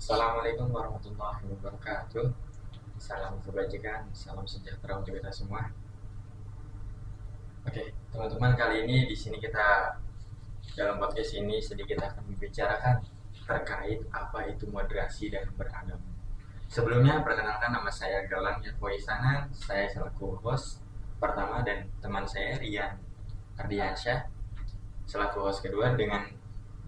Assalamualaikum warahmatullahi wabarakatuh. Salam kebajikan, salam sejahtera untuk kita semua. Oke, teman-teman, kali ini di sini kita dalam podcast ini sedikit akan membicarakan terkait apa itu moderasi dalam beragama. Sebelumnya, perkenalkan, nama saya Galang Yatwoisanan. Saya selaku host pertama dan teman saya Rian Ardiansyah selaku host kedua, dengan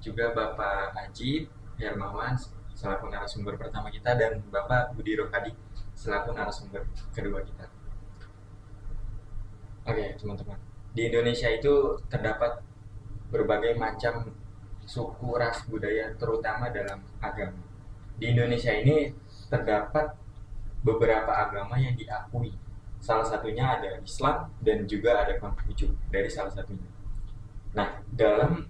juga Bapak Ajib Hermawan selaku narasumber pertama kita, dan Bapak Budi Rohadi selaku narasumber kedua kita. Oke, teman-teman, di Indonesia itu terdapat berbagai macam suku, ras, budaya, terutama dalam agama. Di Indonesia ini terdapat beberapa agama yang diakui. Salah satunya ada Islam dan juga ada Konghucu dari salah satunya. Nah, dalam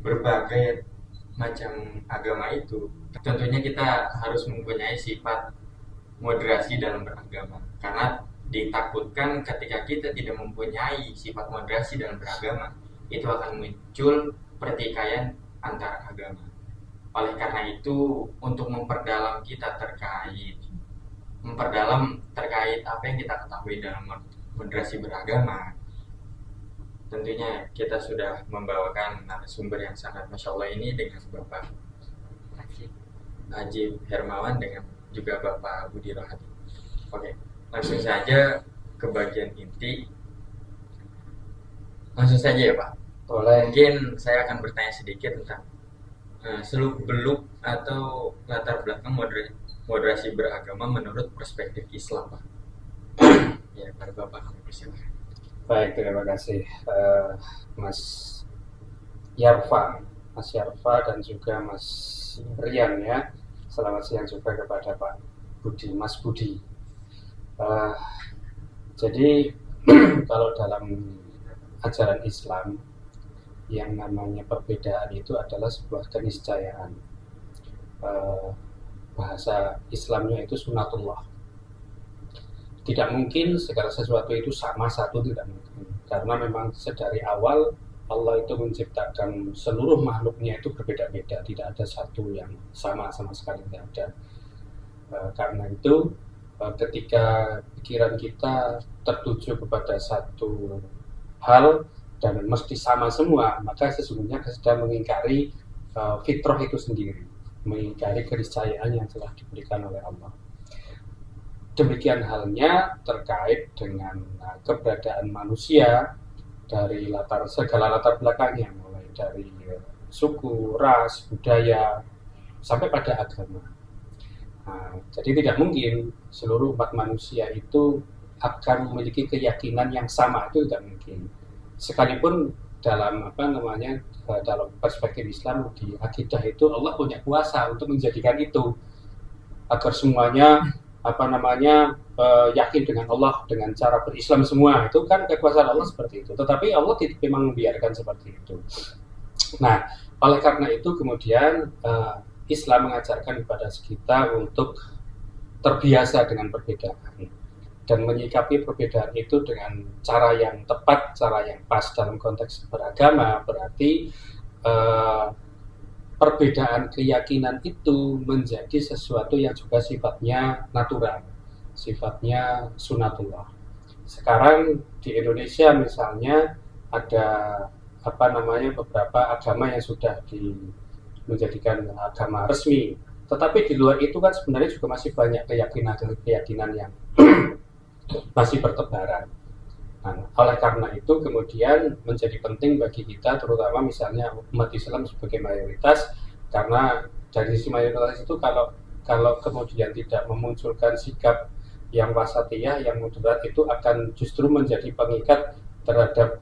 berbagai macam agama itu, tentunya kita harus mempunyai sifat moderasi dalam beragama, karena ditakutkan ketika kita tidak mempunyai sifat moderasi dalam beragama, itu akan muncul pertikaian antar agama. Oleh karena itu, untuk memperdalam apa yang kita ketahui dalam moderasi beragama, tentunya kita sudah membawakan narasumber yang sangat Masya Allah ini, dengan Bapak Ajib Hermawan dengan juga Bapak Budi Rohadi. Oke, langsung saja ke bagian inti. Langsung saja ya Pak. Mungkin saya akan bertanya sedikit tentang seluk-beluk atau latar belakang moderasi beragama menurut perspektif Islam, Pak. Ya, pada Bapak kami persilakan. Baik, terima kasih Mas Yarfa dan juga Mas Rian ya. Selamat siang juga kepada Pak Budi, Mas Budi. Jadi kalau dalam ajaran Islam, yang namanya perbedaan itu adalah sebuah keniscayaan. Bahasa Islamnya itu sunatullah. Tidak mungkin segala sesuatu itu sama satu, tidak mungkin. Karena memang sedari awal Allah itu menciptakan seluruh makhluknya itu berbeda-beda, tidak ada satu yang sama sekali, tidak ada. Karena itu ketika pikiran kita tertuju kepada satu hal dan mesti sama semua, maka sesungguhnya kita sedang mengingkari fitrah itu sendiri, mengingkari keniscayaan yang telah diberikan oleh Allah. Demikian halnya terkait dengan keberadaan manusia dari segala latar belakangnya, mulai dari suku, ras, budaya, sampai pada agama. Jadi tidak mungkin seluruh umat manusia itu akan memiliki keyakinan yang sama, itu tidak mungkin. Sekalipun dalam dalam perspektif Islam, di akidah itu Allah punya kuasa untuk menjadikan itu agar semuanya yakin dengan Allah dengan cara berislam semua, itu kan kekuasaan Allah seperti itu. Tetapi Allah tidak memang membiarkan seperti itu. Nah, oleh karena itu kemudian Islam mengajarkan kepada kita untuk terbiasa dengan perbedaan dan menyikapi perbedaan itu dengan cara yang tepat, cara yang pas. Dalam konteks beragama berarti perbedaan keyakinan itu menjadi sesuatu yang juga sifatnya natural, sifatnya sunatullah. Sekarang di Indonesia misalnya ada beberapa agama yang sudah menjadikan agama resmi, tetapi di luar itu kan sebenarnya juga masih banyak keyakinan yang masih bertebaran. Nah, oleh karena itu kemudian menjadi penting bagi kita, terutama misalnya umat Islam sebagai mayoritas, karena dari sisi mayoritas itu kalau kemudian tidak memunculkan sikap yang wasatiyah, yang moderat, itu akan justru menjadi pengikat terhadap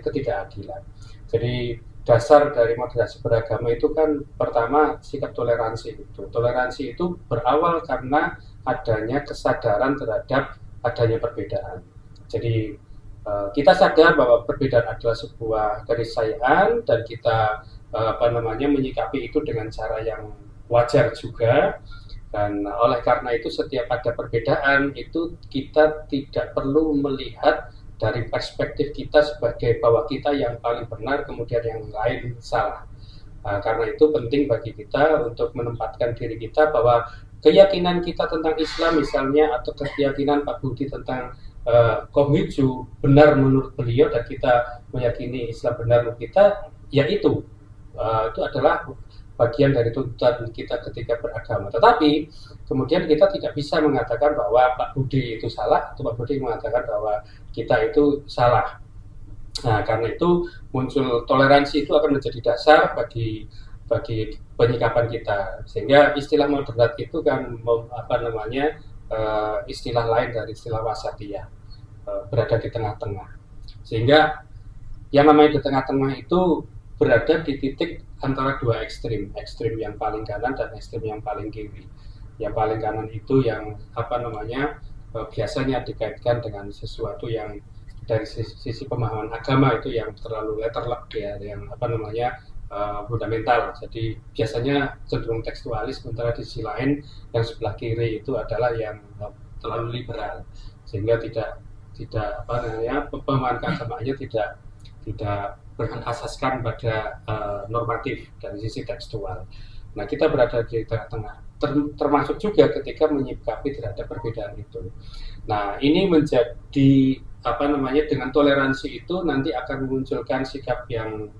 ketidakadilan. Jadi dasar dari moderasi beragama itu kan pertama sikap toleransi itu. Toleransi itu berawal karena adanya kesadaran terhadap adanya perbedaan. Jadi kita sadar bahwa perbedaan adalah sebuah keniscayaan dan kita menyikapi itu dengan cara yang wajar juga. Dan oleh karena itu setiap ada perbedaan itu kita tidak perlu melihat dari perspektif kita sebagai bahwa kita yang paling benar kemudian yang lain salah. Karena itu penting bagi kita untuk menempatkan diri kita bahwa keyakinan kita tentang Islam misalnya, atau keyakinan Pak Budi tentang Konghucu benar menurut beliau dan kita meyakini Islam benar menurut kita, yaitu itu adalah bagian dari tuntutan kita ketika beragama. Tetapi kemudian kita tidak bisa mengatakan bahwa Pak Budi itu salah atau Pak Budi mengatakan bahwa kita itu salah. Nah, karena itu muncul toleransi itu akan menjadi dasar bagi penyikapan kita, sehingga istilah moderat itu kan istilah lain dari istilah wasatiyah, berada di tengah-tengah, sehingga yang namanya di tengah-tengah itu berada di titik antara dua ekstrim yang paling kanan dan ekstrim yang paling kiri. Yang paling kanan itu yang biasanya dikaitkan dengan sesuatu yang dari sisi pemahaman agama itu yang terlalu letterlock ya, yang fundamental. Jadi biasanya cenderung tekstualis, sementara di sisi lain yang sebelah kiri itu adalah yang terlalu liberal, sehingga pemahaman agamanya tidak berasaskan pada normatif dari sisi tekstual. Nah, kita berada di tengah-tengah, termasuk juga ketika menyikapi terhadap perbedaan itu. Nah, ini menjadi dengan toleransi itu nanti akan memunculkan sikap yang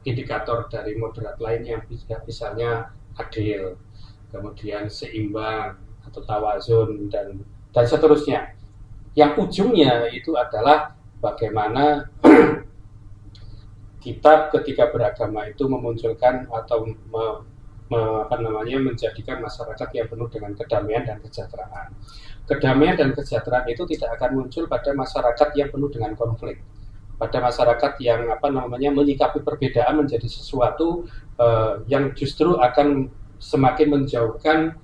indikator dari moderat lainnya, misalnya adil, kemudian seimbang atau tawazun dan seterusnya. Yang ujungnya itu adalah bagaimana kita ketika beragama itu memunculkan atau menjadikan masyarakat yang penuh dengan kedamaian dan kesejahteraan. Kedamaian dan kesejahteraan itu tidak akan muncul pada masyarakat yang penuh dengan konflik, pada masyarakat yang menyikapi perbedaan menjadi sesuatu yang justru akan semakin menjauhkan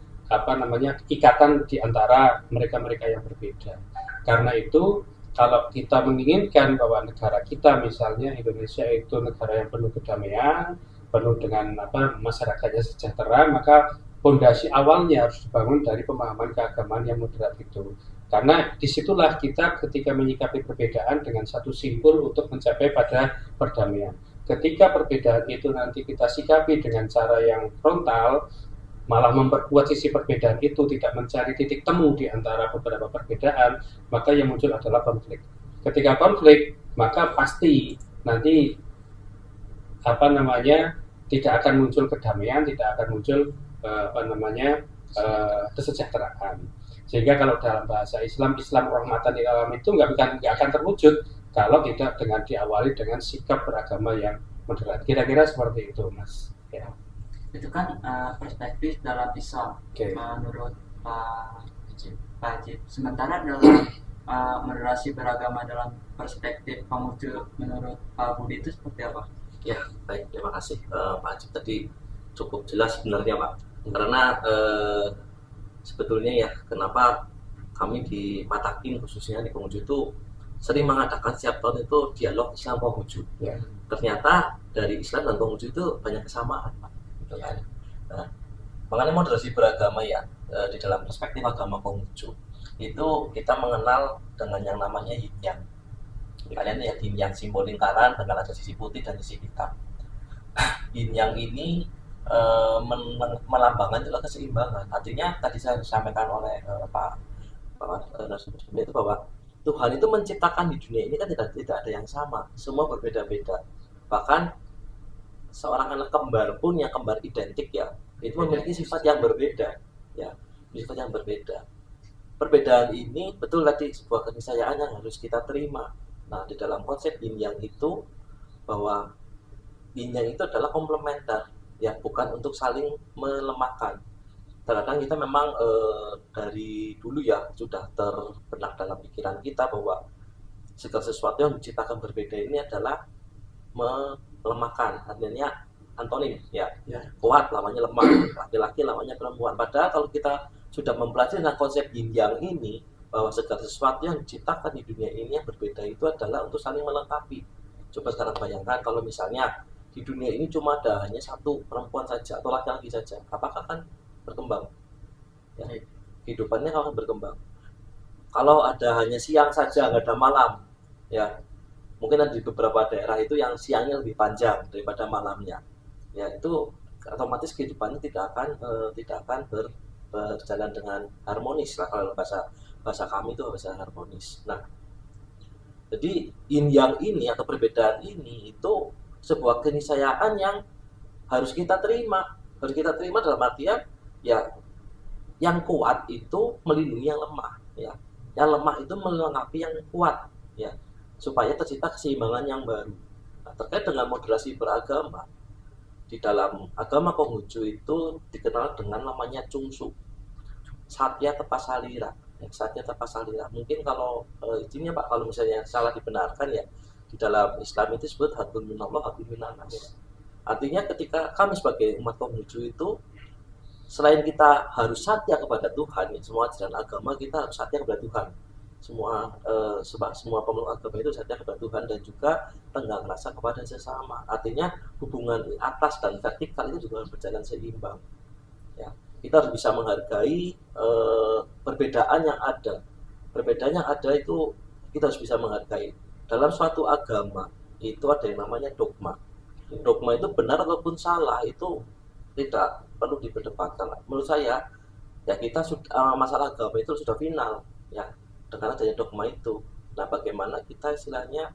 ikatan di antara mereka-mereka yang berbeda. Karena itu kalau kita menginginkan bahwa negara kita misalnya Indonesia itu negara yang penuh kedamaian, penuh dengan masyarakatnya sejahtera, maka fondasi awalnya harus dibangun dari pemahaman keagamaan yang moderat itu. Karena disitulah kita ketika menyikapi perbedaan dengan satu simpul untuk mencapai pada perdamaian. Ketika perbedaan itu nanti kita sikapi dengan cara yang frontal, malah memperkuat sisi perbedaan itu, tidak mencari titik temu di antara beberapa perbedaan, maka yang muncul adalah konflik. Ketika konflik, maka pasti nanti tidak akan muncul kedamaian, tidak akan muncul kesejahteraan. Sehingga kalau dalam bahasa Islam rahmatan lil alamin itu nggak akan terwujud kalau tidak dengan diawali dengan sikap beragama yang moderat. Kira-kira seperti itu, Mas. Ya. Itu kan perspektif dalam Islam, menurut Pak Hajib. Sementara dalam moderasi beragama dalam perspektif Konghucu menurut Pak Budi itu seperti apa? Ya, baik, terima kasih Pak Hajib, tadi cukup jelas sebenarnya Pak. Karena sebetulnya ya, kenapa kami di Patakin khususnya di Konghucu itu sering mengadakan setiap tahun itu dialog Islam Konghucu. Ya. Ternyata dari Islam dan Konghucu itu banyak kesamaan Pak. Nah, makanya moderasi beragama ya, di dalam perspektif agama Konghucu itu kita mengenal dengan yang namanya yin yang. Kalian lihat yin yang, simbol lingkaran dengan ada sisi putih dan sisi hitam. Yin yang ini melambangkan juga keseimbangan. Artinya tadi saya sampaikan oleh Pak itu bahwa Tuhan itu menciptakan di dunia ini kan tidak ada yang sama, semua berbeda-beda. Bahkan seorang anak kembar pun yang kembar identik ya, itu memiliki sifat yang berbeda, ya, sifat yang berbeda. Perbedaan ini betul tadi sebuah keniscayaan yang harus kita terima. Nah, di dalam konsep yin yang itu, bahwa yin yang itu adalah komplementer, ya, bukan untuk saling melemahkan. Terkadang kita memang dari dulu ya sudah terbenak dalam pikiran kita bahwa segala sesuatu yang diciptakan berbeda ini adalah melemahkan, artinya antonim ya, kuat lawannya lemah, laki-laki lawannya perempuan. Padahal kalau kita sudah mempelajari dengan konsep yin yang ini, bahwa segala sesuatu yang diciptakan di dunia ini yang berbeda itu adalah untuk saling melengkapi. Coba sekarang bayangkan kalau misalnya di dunia ini cuma ada hanya satu perempuan saja atau laki-laki saja, apakah akan berkembang? Ya, kehidupannya akan berkembang. Kalau ada hanya siang saja, nggak ada malam, ya mungkin di beberapa daerah itu yang siangnya lebih panjang daripada malamnya. ya itu otomatis kehidupannya tidak akan berjalan dengan harmonis lah, kalau bahasa bahasa kami itu bahasa harmonis. Nah, jadi yin yang ini atau perbedaan ini itu sebuah keniscayaan yang harus kita terima dalam artian ya, yang kuat itu melindungi yang lemah, ya, yang lemah itu melengkapi yang kuat, ya, supaya tercipta keseimbangan yang baru. Nah, terkait dengan moderasi beragama, di dalam agama Konghucu itu dikenal dengan namanya Chungsu, Satya Tapasalira, ya, Satya Tapasalira. Mungkin kalau izinnya Pak, kalau misalnya salah dibenarkan ya, di dalam Islam itu disebut hablum minallah hablum minannas. Artinya ketika kami sebagai umat Konghucu itu, selain kita harus satya kepada Tuhan, ya, semua ajaran agama kita harus satya kepada Tuhan. Semua pemeluk agama itu satya kepada Tuhan dan juga tenggang rasa kepada sesama. Artinya hubungan atas dan vertikal itu juga harus berjalan seimbang. Ya, kita harus bisa menghargai perbedaan yang ada. Perbedaan yang ada itu kita harus bisa menghargai. Dalam suatu agama itu ada yang namanya dogma. Dogma itu benar ataupun salah itu tidak perlu diperdebatkan. Menurut saya ya, kita masalah agama itu sudah final, ya, dengan adanya dogma itu. Nah, bagaimana kita istilahnya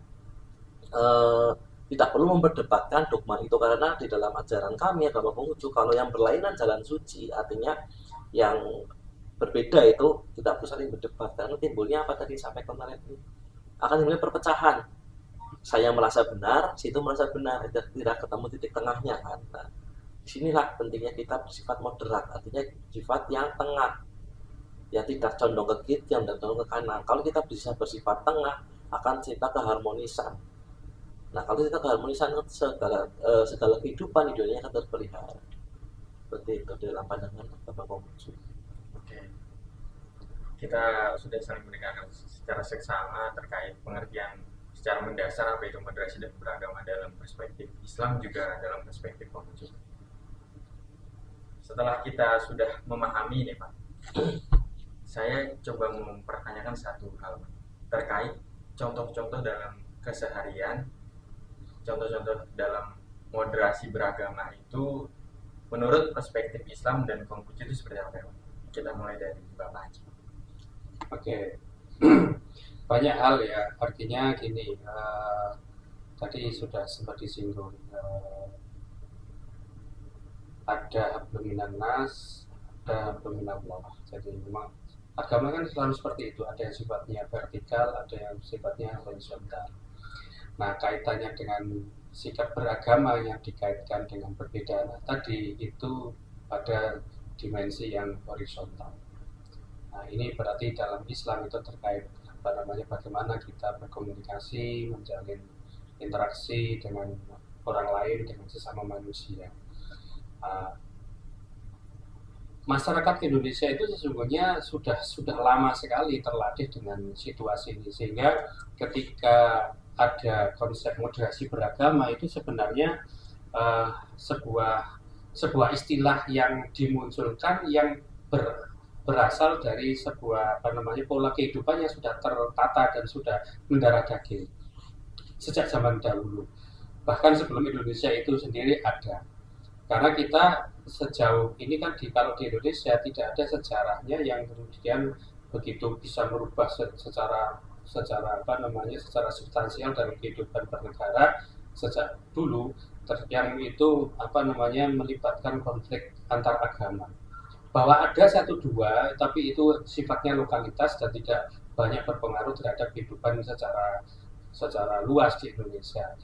tidak perlu memperdebatkan dogma itu, karena di dalam ajaran kami agama Konghucu, kalau yang berlainan jalan suci, artinya yang berbeda itu tidak perlu saling berdebat, karena timbulnya apa tadi sampaikan kemarin, akan timbulnya perpecahan. Saya merasa benar, situ merasa benar, tidak ketemu titik tengahnya kan. Nah, disinilah pentingnya kita bersifat moderat, artinya sifat yang tengah, ya, tidak condong ke kiri dan condong ke kanan. Kalau kita bisa bersifat tengah, akan cipta keharmonisan. Nah, kalau kita keharmonisan, segala kehidupan di dunia akan terpelihara. Seperti itu dalam pandangan agama Konghucu. Oke, kita sudah saling mendengarkan secara seksama terkait pengertian secara mendasar apa itu moderasi dan beragama dalam perspektif Islam, juga dalam perspektif Konghucu. Setelah kita sudah memahami nih Pak, saya coba mempertanyakan satu hal terkait contoh-contoh dalam keseharian, contoh-contoh dalam moderasi beragama itu menurut perspektif Islam dan Konghucu itu seperti apa Pak? Kita mulai dari Bapak Haji. Oke. Banyak hal ya, artinya gini, tadi sudah sempat disinggung, ada hablum minannas, ada hablum minallah. Jadi memang agama kan selalu seperti itu, ada yang sifatnya vertikal, ada yang sifatnya horizontal. Nah, kaitannya dengan sikap beragama yang dikaitkan dengan perbedaan tadi itu pada dimensi yang horizontal. Nah, ini berarti dalam Islam itu terkait bagaimana kita berkomunikasi, menjalin interaksi dengan orang lain, dengan sesama manusia. Masyarakat Indonesia itu sesungguhnya sudah lama sekali terlatih dengan situasi ini, sehingga ketika ada konsep moderasi beragama itu sebenarnya sebuah istilah yang dimunculkan yang berasal dari sebuah pola kehidupan yang sudah tertata dan sudah mendarah daging sejak zaman dahulu, bahkan sebelum Indonesia itu sendiri ada. Karena kita sejauh ini kan kalau di Indonesia tidak ada sejarahnya yang kemudian begitu bisa merubah secara substansial dalam kehidupan bernegara sejak dulu, yang itu melibatkan konflik antar agama. Bahwa ada satu dua, tapi itu sifatnya lokalitas dan tidak banyak berpengaruh terhadap kehidupan secara luas di Indonesia.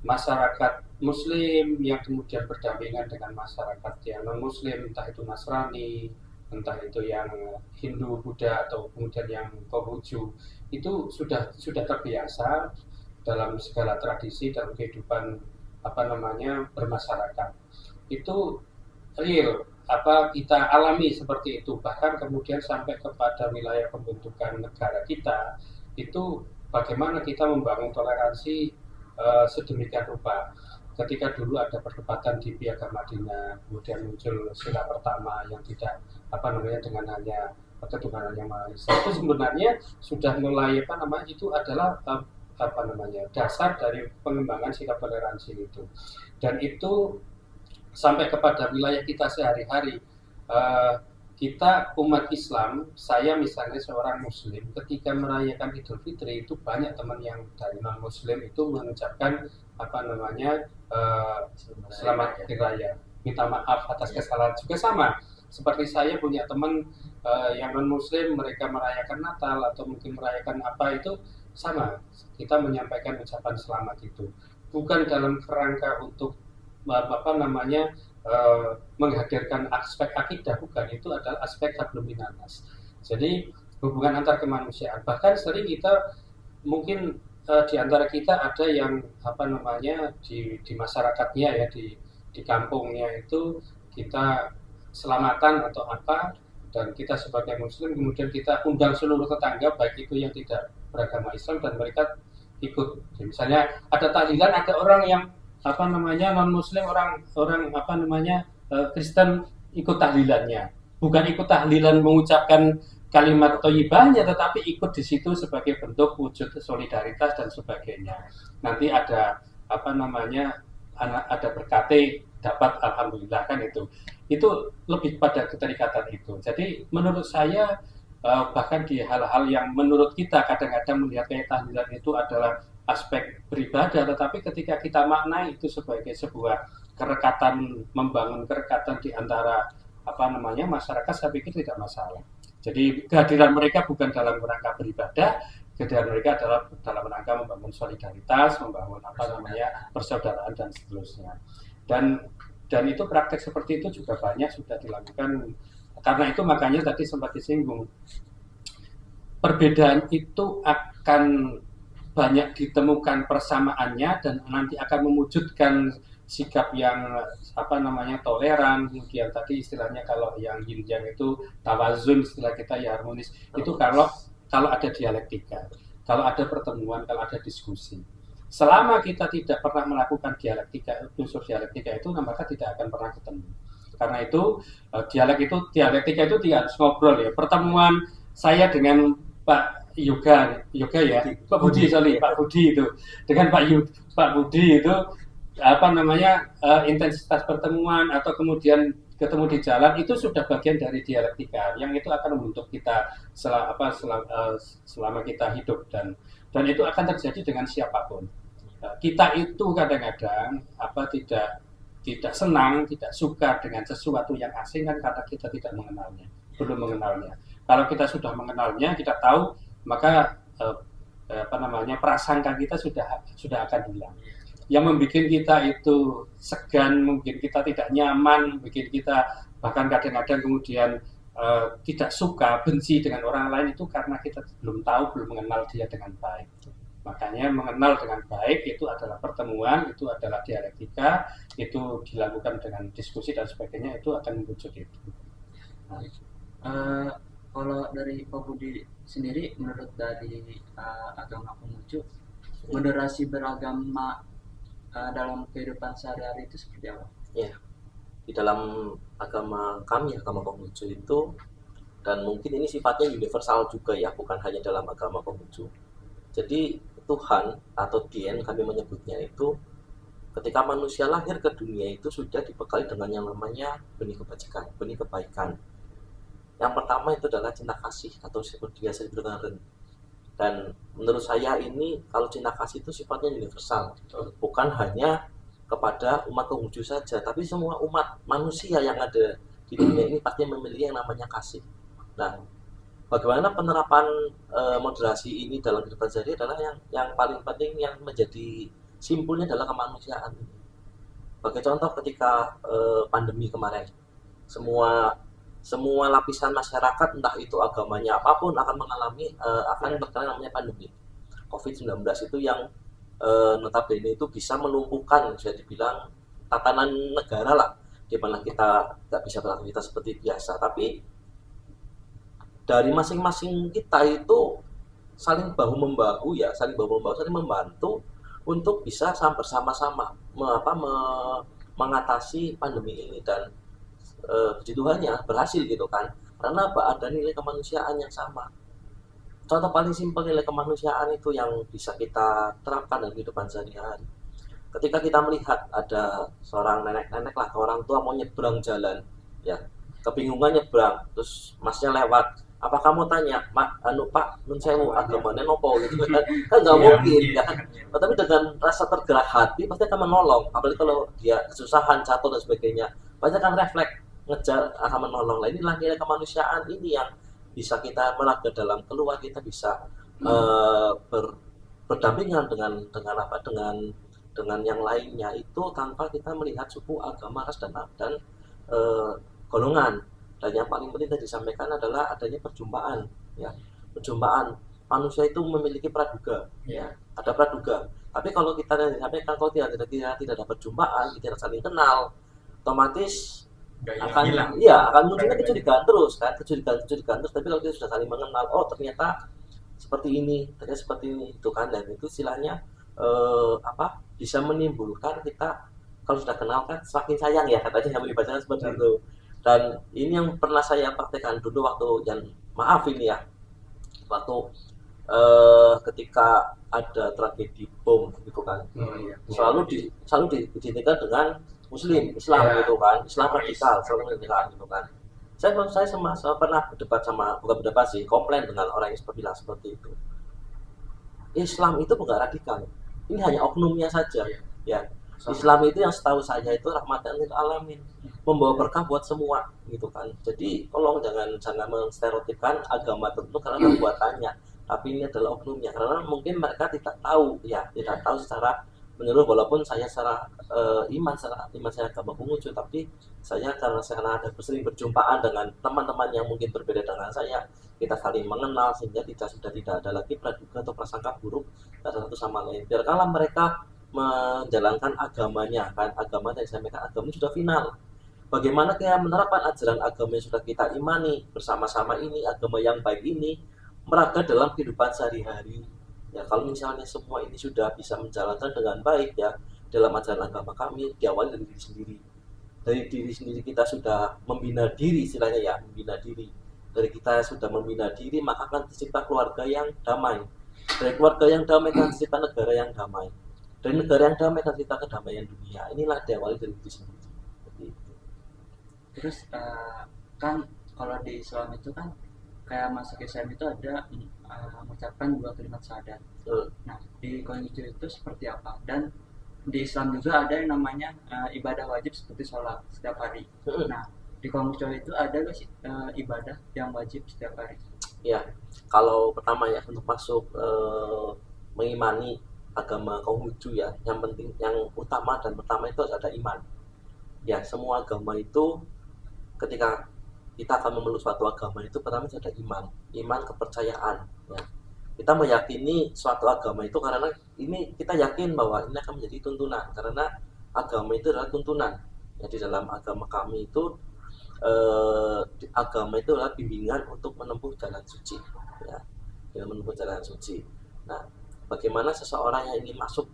Masyarakat Muslim yang kemudian berdampingan dengan masyarakat yang non-Muslim, entah itu Nasrani, entah itu yang Hindu, Buddha, atau kemudian yang Konghucu, itu sudah terbiasa dalam segala tradisi dalam kehidupan bermasyarakat. Itu real. Kita alami seperti itu, bahkan kemudian sampai kepada wilayah pembentukan negara kita itu bagaimana kita membangun toleransi sedemikian rupa. Ketika dulu ada perdebatan di Piagam Madinah, kemudian muncul sila pertama yang tidak dengan hanya ketuhanan yang Maha Esa, itu sebenarnya sudah mulai itu adalah dasar dari pengembangan sikap toleransi itu. Dan itu sampai kepada wilayah kita sehari-hari. Kita umat Islam, saya misalnya seorang Muslim, ketika merayakan Idul Fitri itu banyak teman yang dari non Muslim itu mengucapkan selamat hari raya, minta maaf atas kesalahan. Juga sama seperti saya punya teman yang non Muslim, mereka merayakan Natal atau mungkin merayakan apa, itu sama, kita menyampaikan ucapan selamat itu bukan dalam kerangka untuk menghadirkan aspek akidah, bukan, itu adalah aspek hablum minanas. Jadi hubungan antar kemanusiaan. Bahkan sering kita mungkin di antara kita ada yang di masyarakatnya ya, di kampungnya itu kita selamatan atau apa, dan kita sebagai Muslim kemudian kita undang seluruh tetangga baik itu yang tidak beragama Islam dan mereka ikut. Misalnya ada tahlilan, ada orang yang non Muslim, orang Kristen ikut tahlilannya, bukan ikut tahlilan mengucapkan kalimat thayyibahnya, tetapi ikut di situ sebagai bentuk wujud solidaritas dan sebagainya. Nanti ada ada berkate dapat alhamdulillah, kan itu lebih pada keterikatan itu. Jadi menurut saya bahkan di hal-hal yang menurut kita kadang-kadang melihat kayak tahlilan itu adalah aspek beribadah, tetapi ketika kita maknai itu sebagai sebuah kerekatan, membangun kerekatan di antara masyarakat, saya pikir tidak masalah. Jadi kehadiran mereka bukan dalam rangka beribadah, kehadiran mereka adalah dalam rangka membangun solidaritas, membangun persaudaraan dan seterusnya. Dan itu praktek seperti itu juga banyak sudah dilakukan. Karena itu makanya tadi sempat disinggung, perbedaan itu akan banyak ditemukan persamaannya dan nanti akan memwujudkan sikap yang toleran. Kemudian tadi istilahnya kalau yang yin yang itu tawazun, istilah kita ya harmonis. Itu kalau ada dialektika, kalau ada pertemuan, kalau ada diskusi. Selama kita tidak pernah melakukan unsur dialektika itu, maka tidak akan pernah ketemu. Karena itu dialektika itu tidak harus ngobrol ya. Pertemuan saya dengan Pak Yoga ya, Pak Budi itu dengan Pak Budi itu intensitas pertemuan atau kemudian ketemu di jalan itu sudah bagian dari dialektika yang itu akan membentuk kita selama kita hidup, dan itu akan terjadi dengan siapapun. Kita itu kadang-kadang tidak senang, tidak suka dengan sesuatu yang asing kan karena kita tidak mengenalnya, belum mengenalnya. Kalau kita sudah mengenalnya, kita tahu, maka prasangka kita sudah akan hilang. Yang membuat kita itu segan, membuat kita tidak nyaman, membuat kita bahkan kadang-kadang kemudian tidak suka, benci dengan orang lain, itu karena kita belum mengenal dia dengan baik. Makanya mengenal dengan baik itu adalah pertemuan, itu adalah dialektika, itu dilakukan dengan diskusi dan sebagainya, itu akan muncul itu. Kalau dari Pak Budi sendiri, menurut dari agama Konghucu, moderasi beragama dalam kehidupan sehari-hari itu seperti apa? Ya, di dalam agama kami, agama Konghucu itu, dan mungkin ini sifatnya universal juga ya, bukan hanya dalam agama Konghucu. Jadi Tuhan atau Dien kami menyebutnya itu, ketika manusia lahir ke dunia itu sudah dibekali dengan yang namanya benih kebaikan. Yang pertama itu adalah cinta kasih atau seperti biasa disebutkan ren. Dan menurut saya ini, kalau cinta kasih itu sifatnya universal, bukan hanya kepada umat Konghucu saja, tapi semua umat manusia yang ada di dunia ini pasti memiliki yang namanya kasih. Nah, bagaimana penerapan moderasi ini dalam kehidupan sehari adalah yang paling penting, yang menjadi simpulnya adalah kemanusiaan. Sebagai contoh, ketika pandemi kemarin, semua lapisan masyarakat, entah itu agamanya apapun, akan mengalami terkena namanya pandemi COVID-19 itu, yang notabene itu bisa melumpuhkan, bisa dibilang, tatanan negara lah, di mana kita tidak bisa beraktivitas seperti biasa. Tapi dari masing-masing kita itu saling bahu-membahu, saling membantu untuk bisa bersama-sama mengatasi pandemi ini. Dan puji Tuhannya berhasil gitu kan, karena ada nilai kemanusiaan yang sama. contoh paling simpel nilai kemanusiaan itu yang bisa kita terapkan dalam kehidupan sehari-hari. Ketika kita melihat ada seorang nenek-nenek lah atau orang tua mau nyebrang jalan, ya kebingungan nyebrang, terus masnya lewat, apa kamu tanya, Pak, nun sewu agamanya nopo gitu kan? Kan nggak mungkin kan? Tapi dengan rasa tergerak hati pasti akan menolong. Apalagi kalau dia kesusahan, jatuh dan sebagainya, pasti akan refleks ngejar akan menolong. Lah inilah nilai kemanusiaan ini yang bisa kita melakukan dalam keluar, kita bisa berdampingan dengan yang lainnya itu tanpa kita melihat suku, agama, ras dan golongan. Dan yang paling penting tadi disampaikan adalah adanya perjumpaan, ya. Perjumpaan manusia itu memiliki praduga, ya. Ada praduga. Tapi kalau kita disampaikan kalau tidak ada perjumpaan, tidak saling kenal, otomatis akan munculnya kecurigaan terus kan, kecurigaan terus. Tapi kalau kita sudah saling mengenal, oh ternyata seperti ini, ternyata seperti ini, itu kan, dan itu istilahnya bisa menimbulkan kita kalau sudah kenal kan semakin sayang ya, katanya yang dibacakan seperti itu. Dan ini yang pernah saya praktekkan dulu waktu yang maaf ini ya, waktu ketika ada tragedi bom gitu kan, selalu diidentikan dengan Muslim, Islam gitu kan, Islam radikal, selalu diidentikan gitu kan. Saya pernah bukan berdebat sih, komplain dengan orang yang bilang seperti itu. Islam itu bukan radikal, ini hanya oknumnya saja, ya. Islam itu yang setahu saya itu rahmatan lil alamin, membawa berkah buat semua gitu kan. Jadi tolong jangan menstereotipkan agama tertentu karena perbuatannya, tapi ini adalah oknumnya, karena mungkin mereka tidak tahu secara menyeluruh. Walaupun saya secara iman saya agama Konghucu, tapi saya karena ada sering berjumpaan dengan teman-teman yang mungkin berbeda dengan saya, kita saling mengenal sehingga sudah tidak ada lagi praduga atau prasangka buruk satu sama lain. Biarkanlah mereka menjalankan agamanya kan, agama yang saya sampaikan agama sudah final. Bagaimana kita menerapkan ajaran agama yang sudah kita imani bersama-sama ini, agama yang baik ini meraga dalam kehidupan sehari-hari. Ya kalau misalnya semua ini sudah bisa menjalankan dengan baik ya dalam ajaran agama kami, diawali dari diri sendiri. Dari diri sendiri kita sudah membina diri, istilahnya ya, membina diri. Dari kita sudah membina diri, maka akan tercipta keluarga yang damai. Dari keluarga yang damai akan tercipta negara yang damai. Dari negara yang damai akan tercipta kedamaian dunia. Inilah diawali dari diri sendiri. Terus kan kalau di Islam itu kan kayak masuk Islam itu ada mengucapkan 2 kalimat syahadat. Nah di Konghucu itu seperti apa? Dan di Islam juga ada yang namanya ibadah wajib seperti sholat setiap hari. Nah di Konghucu itu ada gak sih ibadah yang wajib setiap hari? Ya, kalau pertama ya untuk masuk mengimani agama Konghucu ya, yang penting, yang utama dan pertama itu ada iman. Ya, semua agama itu ketika kita akan memeluk suatu agama itu pertama ada iman kepercayaan. Ya, kita meyakini suatu agama itu karena ini kita yakin bahwa ini akan menjadi tuntunan, karena agama itu adalah tuntunan. Ya, di dalam agama kami itu agama itu adalah bimbingan untuk menempuh jalan suci. Ya, menempuh jalan suci. Nah, bagaimana seseorang yang ingin masuk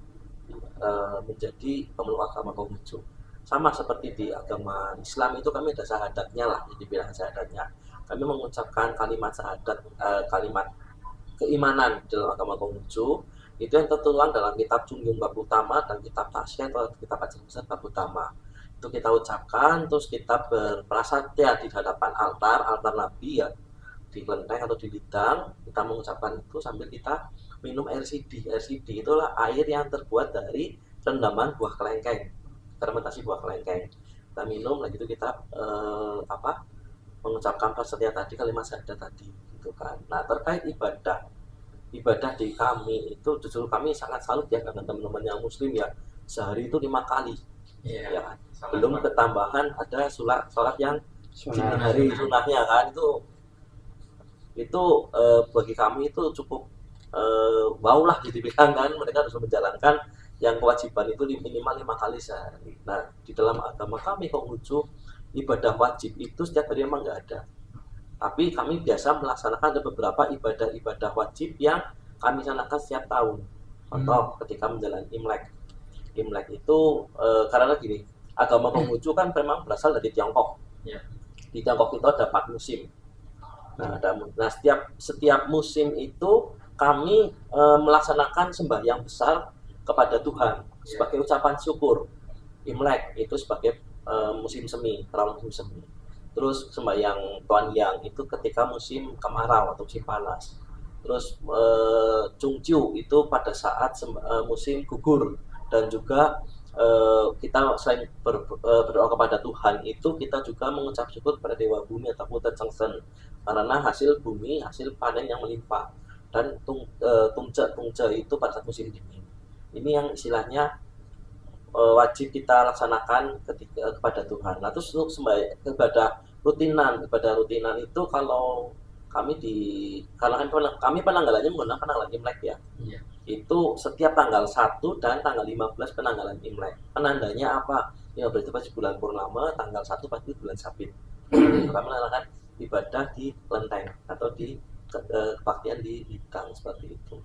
menjadi pemeluk agama Konghucu, sama seperti di agama Islam itu kami ada syahadatnya lah, jadi bilang syahadatnya. Kami mengucapkan kalimat syahadat, kalimat keimanan dalam agama Konghucu itu yang tertuang dalam kitab Jungyung bab utama dan kitab Tasya atau kitab Ajaran Besar bab utama. Itu kita ucapkan, terus kita berprasatya di hadapan altar Nabi ya, di kelenteng atau di lidang, kita mengucapkan itu sambil kita minum air sidi. Air sidi itulah air yang terbuat dari rendaman buah kelengkeng, fermentasi buah kelengkeng. Kita minum, lagi itu kita mengucapkan prasetya tadi, kalimat syahadat tadi, gitu kan. Nah terkait ibadah di kami itu justru kami sangat salut ya dengan teman-teman yang Muslim ya, sehari itu 5 kali. Ya, belum ketambahan ada sholat yang dini hari sunahnya kan, itu bagi kami itu cukup wow lah gitu bilang kan, mereka harus menjalankan yang kewajiban itu minimal 5 kali sehari. Nah di dalam agama kami Konghucu ibadah wajib itu setiap hari emang nggak ada, tapi kami biasa melaksanakan ada beberapa ibadah wajib yang kami laksanakan setiap tahun. Contoh ketika menjalani Imlek itu karena gini, agama Konghucu kan memang berasal dari Tiongkok. Di Tiongkok itu ada 4 musim. Nah, setiap musim itu kami melaksanakan sembahyang besar kepada Tuhan sebagai ucapan syukur. Imlek itu sebagai musim semi, terawih musim semi. Terus sembahyang Tuan Yang itu ketika musim kemarau atau musim panas. Terus Cungciu itu pada saat musim gugur, dan juga kita selain berdoa kepada Tuhan itu kita juga mengucap syukur kepada Dewa Bumi atau Putet Changsen karena hasil bumi, hasil panen yang melimpah. Dan tungce itu pada saat musim dingin. Ini yang istilahnya wajib kita laksanakan kepada Tuhan. Nah, terus untuk ibadah rutinan itu kalau kami penanggalannya menggunakan penanggalan Imlek ya. Iya. Itu setiap tanggal 1 dan tanggal 15 penanggalan Imlek. Penandanya apa? 15 itu pasti bulan purnama, tanggal 1 pasti bulan Sabit. Kami melaksanakan ibadah di lenteng atau di kebaktian di hidang seperti itu.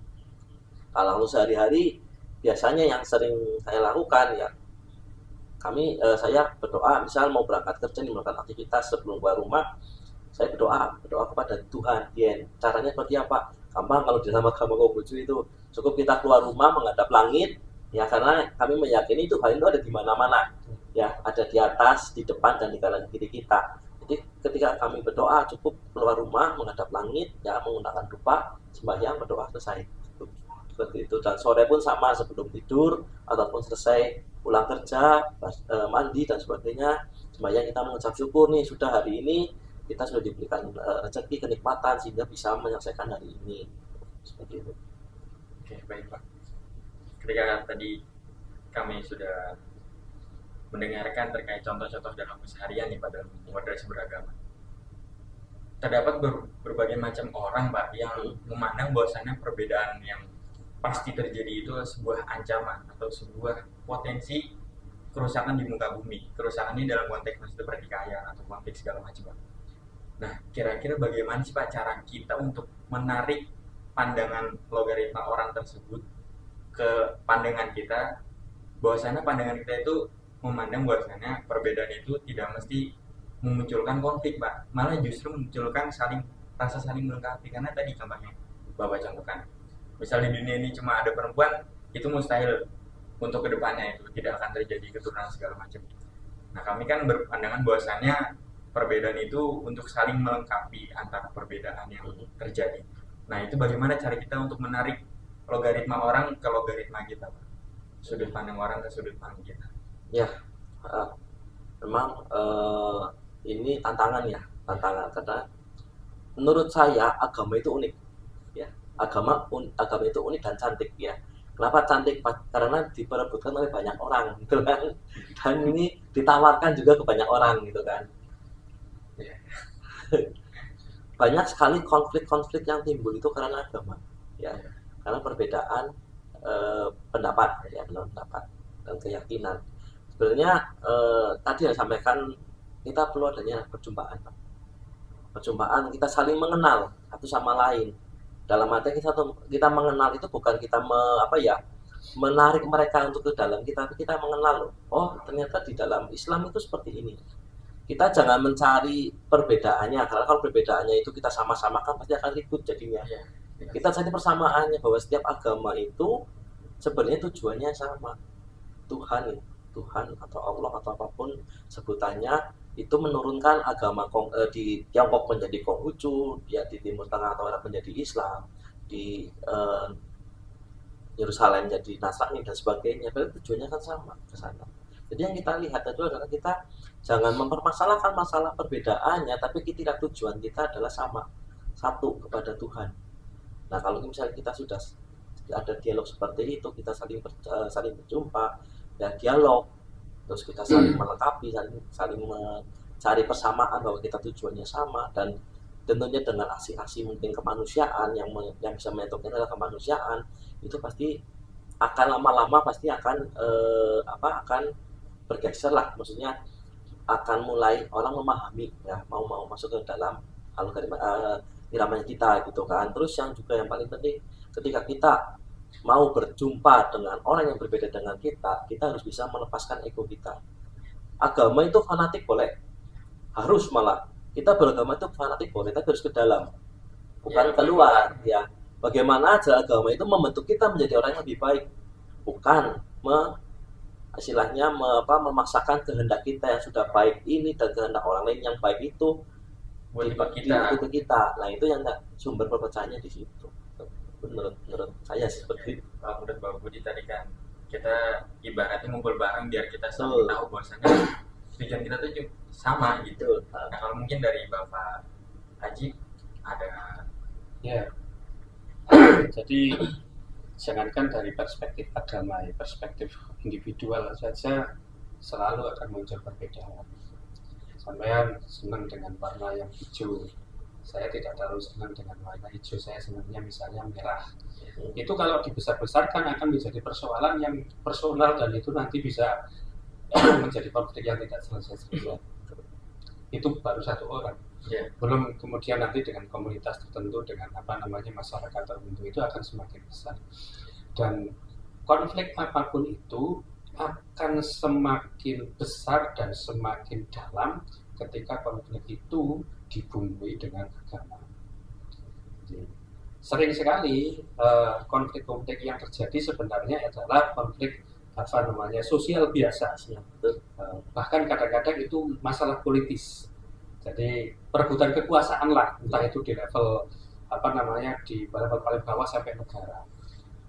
Kalau sehari-hari biasanya yang sering saya lakukan ya, saya berdoa, misal mau berangkat kerja, melakukan aktivitas sebelum keluar rumah, saya berdoa kepada Tuhan. Caranya seperti apa? Gampang, kalau di dalam agama Konghucu itu cukup kita keluar rumah menghadap langit ya, karena kami meyakini Tuhan itu ada di mana-mana ya, ada di atas, di depan, dan di kanan kiri kita. Jadi ketika kami berdoa cukup keluar rumah menghadap langit ya, menggunakan doa, sembahyang, berdoa, selesai seperti itu. Dan sore pun sama, sebelum tidur ataupun selesai pulang kerja, mandi dan sebagainya, sembahyang kita mengucap syukur nih, sudah hari ini kita sudah diberikan rezeki, kenikmatan sehingga bisa menyelesaikan hari ini seperti itu. Oke, baik Pak. Ketika tadi kami sudah mendengarkan terkait contoh-contoh dalam keseharian nih Pak dalam moderasi beragama, terdapat berbagai macam orang Pak yang memandang bahwasannya perbedaan yang pasti terjadi itu sebuah ancaman atau sebuah potensi kerusakan di muka bumi. Kerusakan ini dalam konteks maksudnya pertikaian atau konteks segala macam Pak. Nah, kira-kira bagaimana sih Pak cara kita untuk menarik pandangan logaritma orang tersebut ke pandangan kita, bahwasannya pandangan kita itu memandang bahwasannya perbedaan itu tidak mesti memunculkan konflik Pak, malah justru memunculkan rasa saling melengkapi. Karena tadi contohnya Bapak contohkan, misal di dunia ini cuma ada perempuan, itu mustahil untuk kedepannya itu tidak akan terjadi keturunan segala macam. Nah, kami kan berpandangan bahwasannya perbedaan itu untuk saling melengkapi antara perbedaan yang terjadi. Nah, itu bagaimana cara kita untuk menarik logaritma orang ke logaritma kita, Pak? Sudut pandang orang ke sudut pandang kita. Ya, memang ini tantangan karena menurut saya agama itu unik ya. Agama itu unik dan cantik ya. Kenapa cantik? Karena diperebutkan oleh banyak orang gitu kan, dan ini ditawarkan juga ke banyak orang gitu kan. Banyak sekali konflik-konflik yang timbul itu karena agama ya, karena perbedaan pendapat dan keyakinan. Sebenarnya tadi yang sampaikan, kita perlu adanya perjumpaan, kita saling mengenal satu sama lain. Dalam arti kita mengenal itu bukan kita menarik mereka untuk ke dalam kita, tapi kita mengenal, oh ternyata di dalam Islam itu seperti ini. Kita jangan mencari perbedaannya, karena kalau perbedaannya itu kita sama-samakan pasti akan ribut jadinya. Kita cari persamaannya, bahwa setiap agama itu sebenarnya tujuannya sama. Tuhan atau Allah atau apapun sebutannya itu menurunkan agama di Tiongkok menjadi Konghucu, ya di Timur Tengah atau Arab menjadi Islam, di Yerusalem jadi Nasrani dan sebagainya. Berarti tujuannya kan sama ke sana. Jadi yang kita lihat itu adalah kita jangan mempermasalahkan masalah perbedaannya, tapi tujuan kita adalah sama, satu kepada Tuhan. Nah, kalau misalnya kita sudah ada dialog seperti itu, kita saling berjumpa, ya dialog, terus kita saling melengkapi, saling mencari persamaan bahwa kita tujuannya sama, dan tentunya dengan aksi-aksi mungkin kemanusiaan yang bisa menentukan adalah kemanusiaan, itu pasti akan lama-lama pasti akan bergeser lah, maksudnya akan mulai orang memahami ya, mau masuk ke dalam iramanya kita gitu kan. Terus yang paling penting, ketika kita mau berjumpa dengan orang yang berbeda dengan kita harus bisa melepaskan ego kita. Agama itu fanatik boleh, harus malah kita beragama itu fanatik boleh, tapi harus ke dalam, bukan Ya, keluar ya. Bagaimana aja agama itu membentuk kita menjadi orang yang lebih baik, bukan istilahnya memaksakan kehendak kita yang sudah baik ini dan kehendak orang lain yang baik itu buat ikut kita. ikut kita. Nah itu yang sumber perpecahannya di situ. Menurut saya seperti itu. Kalau menurut Bapak Budi tadi kan kita ibaratnya ngumpul bareng biar kita Betul. saling tahu bahwasanya tujuan kita tuh sama gitu. Betul. Nah kalau mungkin dari Bapak Haji ada Ya, jadi jangankan dari perspektif agama, ya, perspektif individual saja selalu akan muncul perbedaan. Sampean senang dengan warna yang hijau, saya tidak terlalu senang dengan warna hijau, saya senangnya misalnya merah. Itu kalau dibesar-besarkan akan menjadi persoalan yang personal dan itu nanti bisa menjadi konflik yang tidak selesai-selesai. Itu baru satu orang. ya Belum kemudian nanti dengan komunitas tertentu, dengan masyarakat tertentu, itu akan semakin besar. Dan konflik apapun itu akan semakin besar dan semakin dalam ketika konflik itu dibumbui dengan agama. Jadi, sering sekali konflik-konflik yang terjadi sebenarnya adalah konflik sosial biasa. Bahkan kadang-kadang itu masalah politis. Jadi perebutan kekuasaan lah, entah itu di level di level paling bawah sampai negara.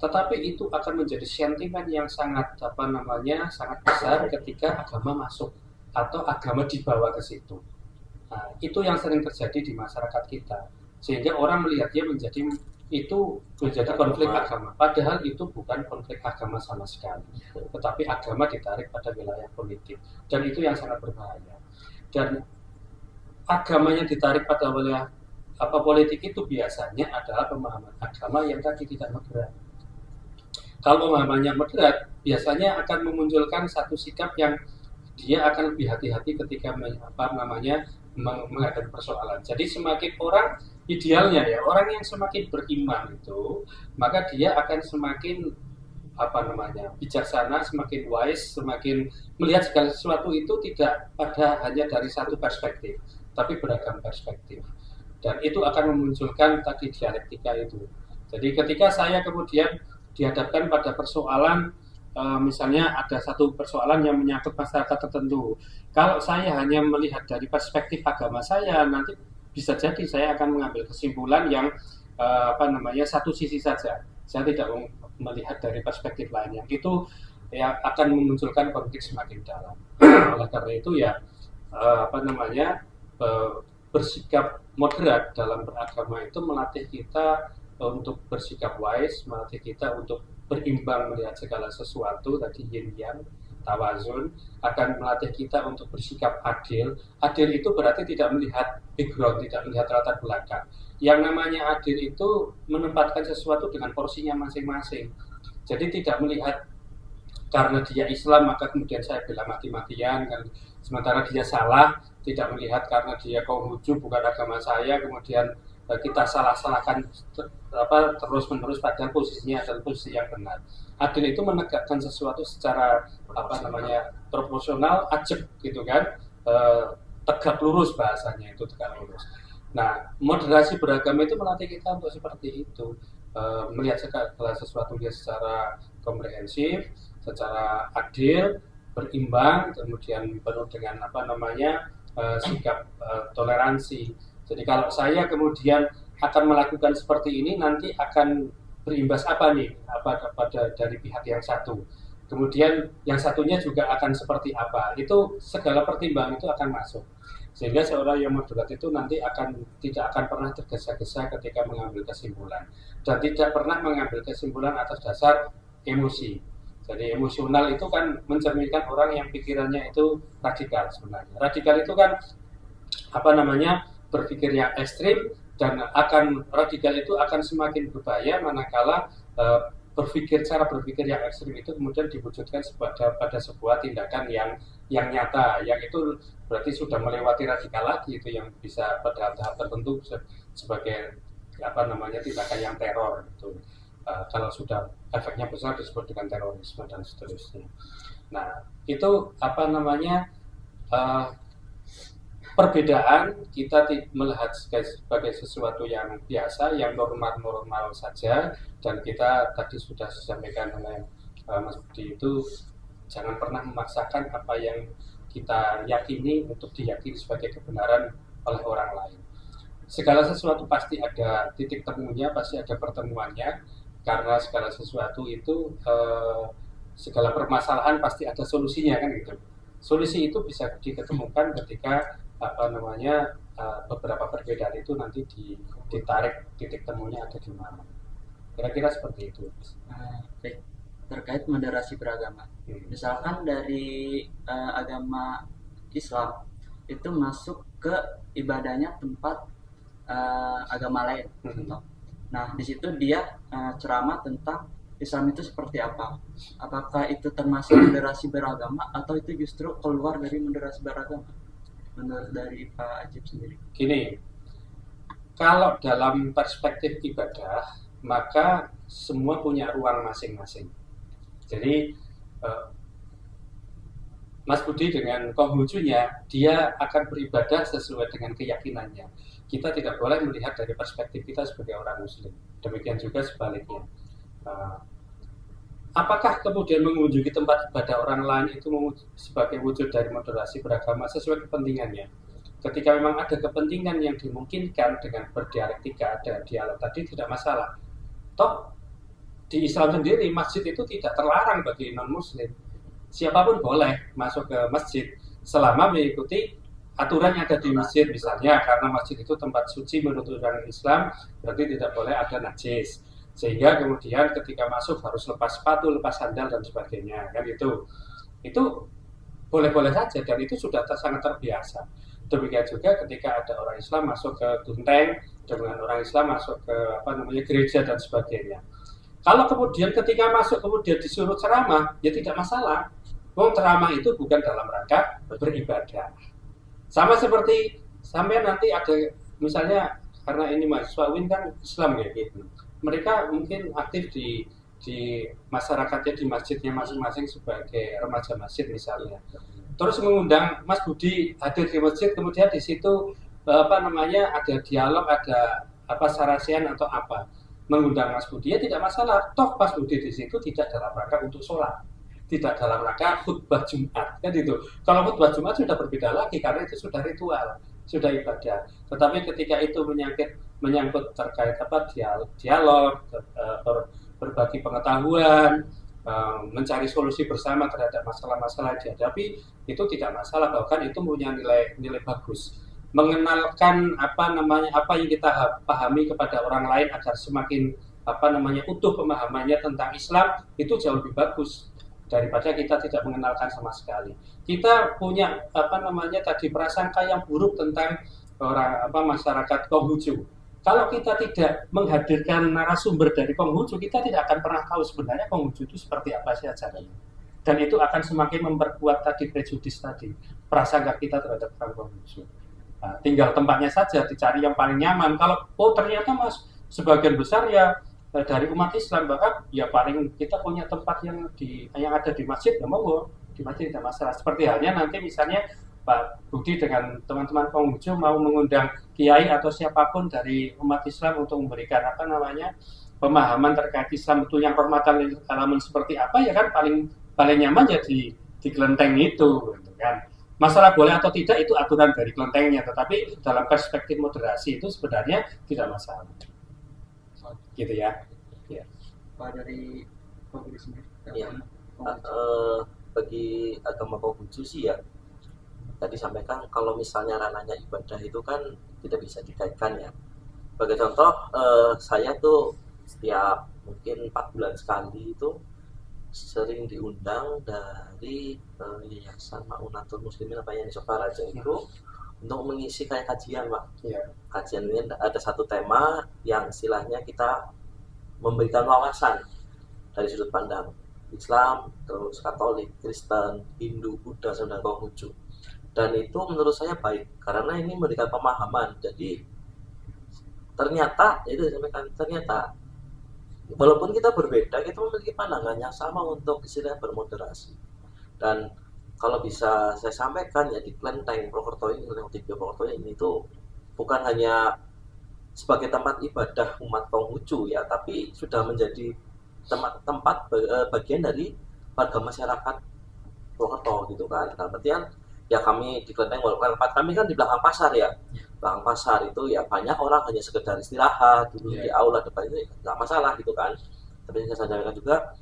Tetapi itu akan menjadi sentimen yang sangat sangat besar ketika agama masuk atau agama dibawa ke situ. Nah, itu yang sering terjadi di masyarakat kita, sehingga orang melihatnya menjadi konflik agama. Padahal itu bukan konflik agama sama sekali, tetapi agama ditarik pada wilayah politik, dan itu yang sangat berbahaya. Dan agamanya ditarik pada wilayah politik itu biasanya adalah pemahaman agama yang tadi tidak moderat. Kalau pemahamannya moderat, biasanya akan memunculkan satu sikap yang dia akan lebih hati-hati ketika menghadapi persoalan. Jadi semakin orang idealnya ya, orang yang semakin beriman itu, maka dia akan semakin bijaksana, semakin wise, semakin melihat segala sesuatu itu tidak hanya dari satu perspektif, tapi beragam perspektif. Dan itu akan memunculkan tadi dialektika itu. Jadi ketika saya kemudian dihadapkan pada persoalan, misalnya ada satu persoalan yang menyangkut masyarakat tertentu, kalau saya hanya melihat dari perspektif agama saya, nanti bisa jadi saya akan mengambil kesimpulan yang satu sisi saja. Saya tidak melihat dari perspektif lainnya. Itu ya akan memunculkan konflik semakin dalam. Oleh karena itu ya bersikap moderat dalam beragama itu melatih kita untuk bersikap wise, melatih kita untuk berimbang melihat segala sesuatu, tadi yin yang, tawazun, akan melatih kita untuk bersikap adil. Adil itu berarti tidak melihat background, tidak melihat latar belakang. Yang namanya adil itu menempatkan sesuatu dengan porsinya masing-masing. Jadi tidak melihat karena dia Islam maka kemudian saya bela mati-matian, kan, sementara dia salah, tidak melihat karena dia kaum Huju bukan agama saya, kemudian kita salah-salahkan terus-menerus padahal posisinya adalah posisi yang benar. Adil itu menegakkan sesuatu secara proporsional, ajeb gitu kan, tegak lurus bahasanya itu, tegak lurus. Nah, moderasi beragama itu melatih kita untuk seperti itu, melihat segala sesuatu dia secara komprehensif, secara adil, berimbang, kemudian penuh dengan sikap toleransi. Jadi kalau saya kemudian akan melakukan seperti ini, nanti akan berimbas apa nih pada dari pihak yang satu. Kemudian yang satunya juga akan seperti apa. Itu segala pertimbangan itu akan masuk. Sehingga seorang yang moderat itu nanti tidak akan pernah tergesa-gesa ketika mengambil kesimpulan. Dan tidak pernah mengambil kesimpulan atas dasar emosi. Jadi emosional itu kan mencerminkan orang yang pikirannya itu radikal sebenarnya. Radikal itu kan berpikir yang ekstrim, dan radikal itu akan semakin berbahaya manakala cara berpikir yang ekstrim itu kemudian diwujudkan pada sebuah tindakan yang nyata, yang itu berarti sudah melewati radikal lagi, itu yang bisa pada tahap tertentu sebagai tindakan yang teror itu. Kalau sudah efeknya besar disebut dengan terorisme dan seterusnya. Nah, itu perbedaan kita melihat sebagai sesuatu yang biasa, yang normal-normal saja, dan kita tadi sudah disampaikan oleh Mas Budi itu jangan pernah memaksakan apa yang kita yakini untuk diyakini sebagai kebenaran oleh orang lain. Segala sesuatu pasti ada titik temunya, pasti ada pertemuannya, karena segala sesuatu itu segala permasalahan pasti ada solusinya kan gitu. Solusi itu bisa diketemukan ketika beberapa perbedaan itu nanti ditarik titik temunya ada di mana. Kira-kira seperti itu. Baik, terkait moderasi beragama. Misalkan dari agama Islam itu masuk ke ibadahnya tempat agama lain. Nah, di situ dia ceramah tentang Islam itu seperti apa. Apakah itu termasuk moderasi beragama atau itu justru keluar dari moderasi beragama? Menurut dari Pak Ajib sendiri. Gini, kalau dalam perspektif ibadah, maka semua punya ruang masing-masing. Jadi Mas Budi dengan Konghucunya, dia akan beribadah sesuai dengan keyakinannya. Kita tidak boleh melihat dari perspektif kita sebagai orang Muslim. Demikian juga sebaliknya. Apakah kemudian mengunjungi tempat ibadah orang lain itu sebagai wujud dari moderasi beragama sesuai kepentingannya? Ketika memang ada kepentingan yang dimungkinkan dengan berdialektika, ada dialog tadi, tidak masalah. Toh di Islam sendiri masjid itu tidak terlarang bagi non-Muslim. Siapapun boleh masuk ke masjid selama mengikuti aturan yang ada di masjid. Misalnya karena masjid itu tempat suci menurut orang Islam, berarti tidak boleh ada najis. Sehingga kemudian ketika masuk harus lepas sepatu, lepas sandal dan sebagainya, kan itu boleh-boleh saja dan itu sudah sangat terbiasa. Demikian juga ketika ada orang Islam masuk ke kelenteng, dengan orang Islam masuk ke gereja dan sebagainya. Kalau kemudian ketika masuk kemudian disuruh ceramah, ya tidak masalah. Ceramah itu bukan dalam rangka beribadah. Sama seperti sampai nanti ada misalnya karena ini mahasiswa UIN kan Islam ya gitu. Mereka mungkin aktif di masyarakatnya, di masjidnya masing-masing sebagai remaja masjid misalnya. Terus mengundang Mas Budi hadir di masjid, kemudian di situ ada dialog, ada sarasian atau apa. Mengundang Mas Budi ya tidak masalah. Toh Mas Budi di situ tidak dalam rangka untuk sholat, tidak dalam rangka khutbah Jumat kan itu. Kalau khutbah Jumat sudah berbeda lagi karena itu sudah ritual, sudah ibadah. Tetapi ketika itu menyangkut terkait dialog, berbagi pengetahuan, mencari solusi bersama terhadap masalah-masalah yang dihadapi, itu tidak masalah, bahkan itu punya nilai bagus. Mengenalkan apa yang kita pahami kepada orang lain agar semakin utuh pemahamannya tentang Islam, itu jauh lebih bagus daripada kita tidak mengenalkan sama sekali. Kita punya tadi prasangka yang buruk tentang masyarakat Konghucu. Kalau kita tidak menghadirkan narasumber dari Konghucu, kita tidak akan pernah tahu sebenarnya Konghucu itu seperti apa sih acaranya. Dan itu akan semakin memperkuat tadi prejudis tadi, prasangka kita terhadap orang Konghucu. Nah, tinggal tempatnya saja dicari yang paling nyaman. Kalau ternyata Mas sebagian besar ya dari umat Islam, bahkan ya paling kita punya tempat yang ada di masjid, ya monggo di masjid tidak masalah. Seperti halnya nanti misalnya Pak Budi dengan teman-teman Konghucu mau mengundang kiai atau siapapun dari umat Islam untuk memberikan pemahaman terkait Islam itu yang rahmatan lil alamin seperti apa, ya kan paling nyaman ya di kelenteng itu gitu kan. Masalah boleh atau tidak itu aturan dari kelentengnya, tetapi dalam perspektif moderasi itu sebenarnya tidak masalah. Gitu ya. Ya. Pak dari Pak Budi sendiri. Ya. Bagi agama Konghucu sih ya tadi sampaikan kalau misalnya ranahnya ibadah itu kan tidak bisa dikaitkan ya. Sebagai contoh, saya tuh setiap mungkin 4 bulan sekali itu sering diundang dari Yayasan Ma'unatul Muslimin yang di Sokaraja itu untuk mengisi kayak kajian, Pak. Ya. Kajian ini ada satu tema yang istilahnya kita memberikan wawasan dari sudut pandang Islam, terus Katolik, Kristen, Hindu, Buddha, dan Konghucu. Dan itu menurut saya baik karena ini memberikan pemahaman. Jadi ternyata walaupun kita berbeda, kita memiliki pandangan yang sama untuk istilah bermoderasi. Dan kalau bisa saya sampaikan ya di Klenteng Purwokerto ini, Kelenteng 3 Purwokerto ini itu bukan hanya sebagai tempat ibadah umat Konghucu ya, tapi sudah menjadi tempat bagian dari warga masyarakat Purwokerto gitu kan. Nah, berarti ya kami di Kelenteng, walaupun tempat kami kan di belakang pasar ya, belakang pasar itu ya banyak orang hanya sekedar istirahat dulu di aula depan itu nggak masalah gitu kan. Tapi saya sampaikan juga,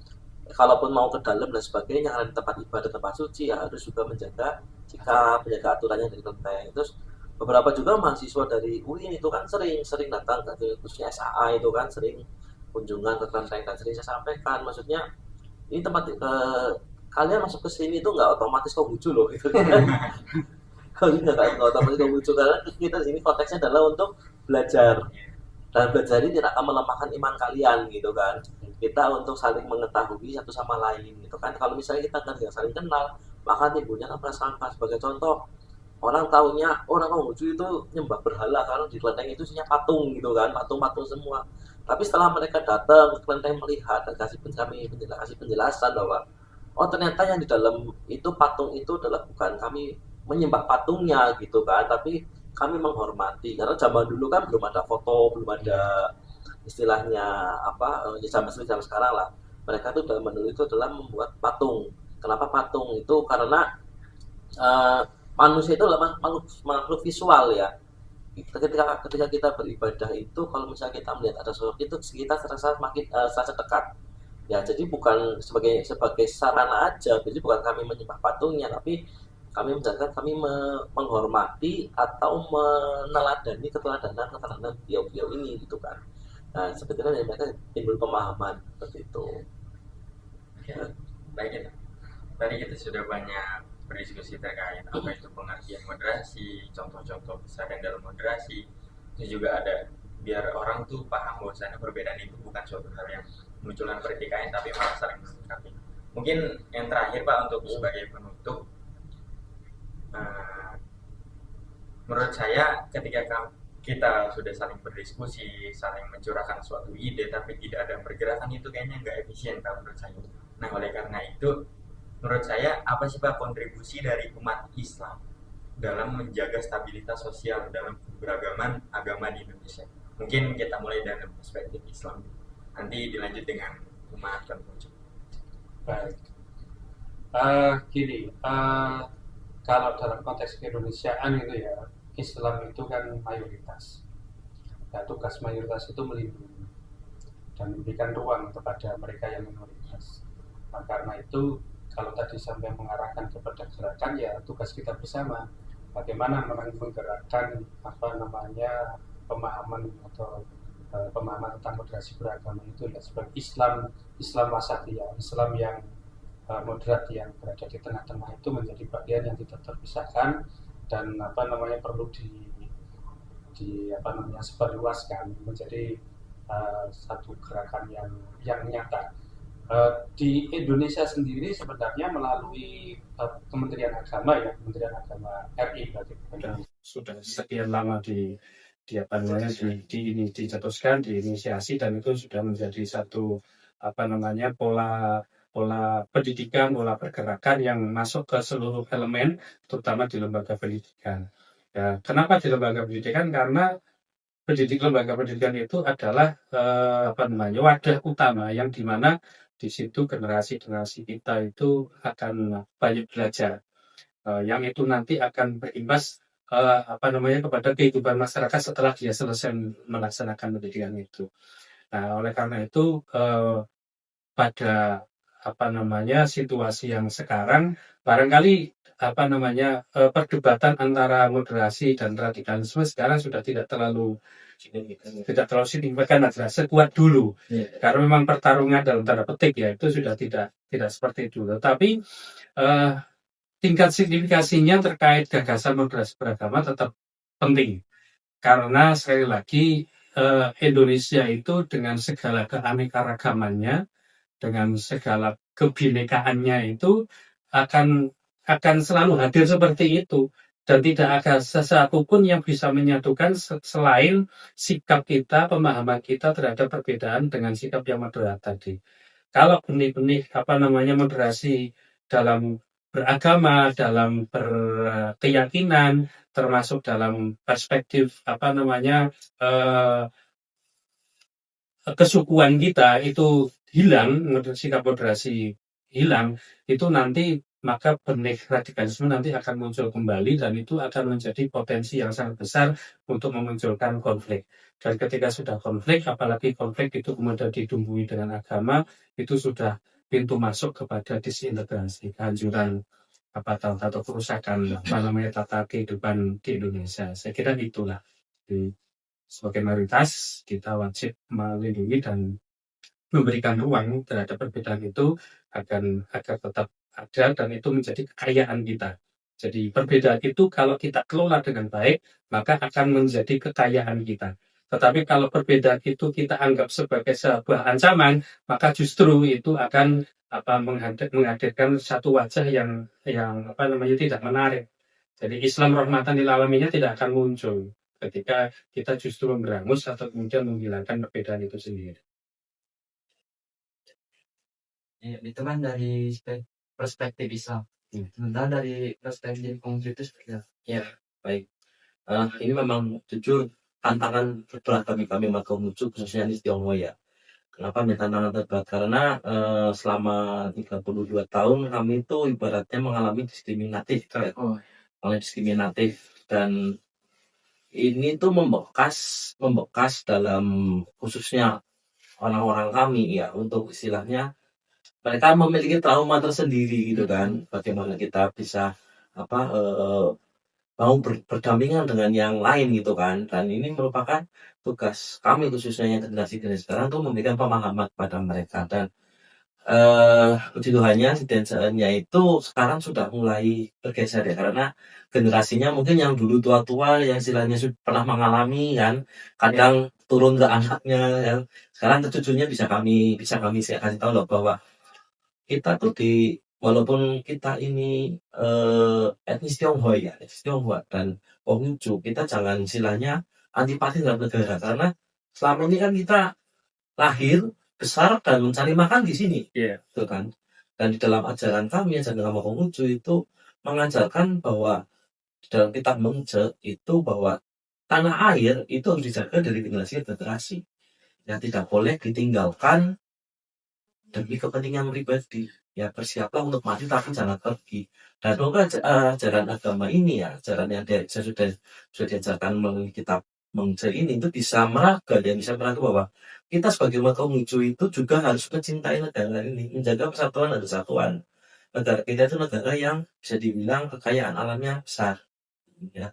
kalaupun mau ke dalam dan sebagainya karena di tempat ibadah, tempat suci ya harus juga menjaga sikap, menjaga aturannya dari Kelenteng. Terus beberapa juga mahasiswa dari UIN itu kan sering datang ke khususnya SAA itu kan sering kunjungan ke Kelenteng, dan sering saya sampaikan, maksudnya ini tempat kalian masuk ke sini itu nggak otomatis Konghucu loh gitu kan. Kalau nggak otomatis Konghucu, karena kita di sini konteksnya adalah untuk belajar, dan belajar ini tidak akan melemahkan iman kalian gitu kan. Kita untuk saling mengetahui satu sama lain gitu kan. Kalau misalnya kita nggak saling kenal, maka timbulnya kan prasangka. Sebagai contoh, orang tahunya orang Konghucu itu nyembah berhala karena di Kelenteng itu isinya patung gitu kan, patung-patung semua. Tapi setelah mereka datang ke Kelenteng melihat dan kasih penjelasan bahwa oh ternyata yang di dalam itu patung itu adalah bukan kami menyembah patungnya gitu kan, tapi kami menghormati, karena zaman dulu kan belum ada foto, belum ada istilahnya apa ya zaman sekarang lah. Mereka tuh dalam dulu itu adalah membuat patung. Kenapa patung itu? Karena eh, manusia itu adalah makhluk visual ya. Ketika kita beribadah itu, kalau misalnya kita melihat ada sesuatu itu, kita serasa makin serasa dekat ya. Jadi bukan sebagai sarana aja, jadi bukan kami menyembah patungnya, tapi kami menjalankan, kami menghormati atau meneladani keteladanan beliau-beliau ini gitu kan. Nah sebetulnya mereka timbul pemahaman seperti itu. Oke, baik ya. Tadi kita sudah banyak berdiskusi terkait apa itu pengertian moderasi, contoh-contoh kesadaran dalam moderasi. Itu juga ada biar orang tuh paham bahwasanya perbedaan itu bukan suatu hal yang munculkan pertikaian, tapi malah saling melengkapi. Mungkin yang terakhir Pak, untuk sebagai penutup, menurut saya ketika kita sudah saling berdiskusi, saling mencurahkan suatu ide, tapi tidak ada pergerakan, itu kayaknya nggak efisien Pak menurut saya. Nah oleh karena itu, menurut saya apa sih Pak kontribusi dari umat Islam dalam menjaga stabilitas sosial dalam keberagaman agama di Indonesia? Mungkin kita mulai dari perspektif Islam, nanti dilanjut dengan umat Konghucu. Baik. Gini, kalau dalam konteks keindonesiaan itu ya, Islam itu kan mayoritas. Ya, tugas mayoritas itu melindungi dan memberikan ruang kepada mereka yang minoritas. Nah, karena itu kalau tadi sampai mengarahkan kepada gerakan, ya tugas kita bersama bagaimana menggerakkan pemahaman atau pemahaman tentang moderasi beragama itu ya, sebagai Islam wasatiyah, Islam yang moderat yang berada di tengah-tengah itu menjadi bagian yang tidak terpisahkan dan perlu sebarluaskan menjadi satu gerakan yang nyata. Di Indonesia sendiri sebenarnya melalui Kementerian Agama RI sudah sekian lama dicetuskan, diinisiasi, dan itu sudah menjadi satu pola pendidikan, pola pergerakan yang masuk ke seluruh elemen, terutama di lembaga pendidikan. Ya, kenapa di lembaga pendidikan? Karena lembaga pendidikan itu adalah wadah utama yang dimana di situ generasi kita itu akan banyak belajar, yang itu nanti akan berimbas kepada kehidupan masyarakat setelah dia selesai melaksanakan pendidikan itu. Nah, oleh karena itu pada situasi yang sekarang barangkali perdebatan antara moderasi dan radikalisme sekarang sudah tidak terlalu signifikan, adalah sekuat dulu. Karena memang pertarungan dalam tanda petik ya itu sudah tidak seperti itu. Tapi tingkat signifikasinya terkait gagasan moderasi beragama tetap penting, karena sekali lagi Indonesia itu dengan segala keanekaragamannya, dengan segala kebinekaannya itu akan selalu hadir seperti itu, dan tidak ada sesuatu pun yang bisa menyatukan selain sikap kita, pemahaman kita terhadap perbedaan dengan sikap yang moderat tadi. Kalau benih-benih moderasi dalam beragama, dalam berkeyakinan, termasuk dalam perspektif eh, kesukuan kita itu hilang, sikap moderasi hilang, itu nanti maka benih radikalisme nanti akan muncul kembali dan itu akan menjadi potensi yang sangat besar untuk memunculkan konflik. Dan ketika sudah konflik, apalagi konflik itu kemudian ditumbuhi dengan agama, itu sudah pintu masuk kepada disintegrasi, kehancuran atau kerusakan tata kehidupan di Indonesia. Saya kira itulah. Sebagai mayoritas kita wajib melindungi dan memberikan ruang terhadap perbedaan itu agar tetap ada dan itu menjadi kekayaan kita. Jadi perbedaan itu kalau kita kelola dengan baik maka akan menjadi kekayaan kita. Tetapi kalau perbedaan itu kita anggap sebagai sebuah ancaman maka justru itu akan menghadirkan satu wajah yang tidak menarik. Jadi Islam rahmatan lil alaminnya tidak akan muncul ketika kita justru memberangus atau kemudian menghilangkan perbedaan itu sendiri. Ya, itu kan dari perspektif Islam. Sementara dari perspektif Konghucu itu seperti apa? Ya, baik. Ini memang jujur tantangan terberat bagi kami umat Konghucu khususnya di Tionghoa ya. Kenapa ini tantangan terberat? Karena selama 32 tahun kami itu ibaratnya mengalami diskriminatif, oleh diskriminatif dan ini tuh membekas dalam khususnya orang-orang kami ya untuk istilahnya mereka memiliki trauma tersendiri gitu kan. Bagaimana kita bisa mau berdampingan dengan yang lain gitu kan. Dan ini merupakan tugas kami khususnya yang generasi sekarang untuk memberikan pemahaman kepada mereka dan puji Tuhannya sidang-sidangnya itu sekarang sudah mulai bergeser ya karena generasinya mungkin yang dulu tua-tua yang istilahnya sudah pernah mengalami kan kadang turun ke anaknya yang sekarang ke cucunya bisa kami saya kasih tahu loh bahwa kita tuh walaupun kita ini etnis Tionghoa dan Konghucu kita jangan istilahnya antipati dalam negara karena selama ini kan kita lahir besar dan mencari makan di sini, gitu kan. Dan di dalam ajaran kami, ajaran agama Konghucu itu mengajarkan bahwa di dalam kitab Mengce itu bahwa tanah air itu harus dijaga dari generasi ke generasi, yang tidak boleh ditinggalkan demi kepentingan pribadi. Ya bersiaplah untuk mati tapi jangan pergi. Dan semoga ajaran agama ini ya, ajaran yang sudah diajarkan melalui kitab Mengce ini itu bisa meraga bahwa kita sebagai umat Konghucu itu juga harus mencintai negara ini, menjaga persatuan dan kesatuan. Negara kita itu negara yang bisa dibilang kekayaan alamnya besar, ya,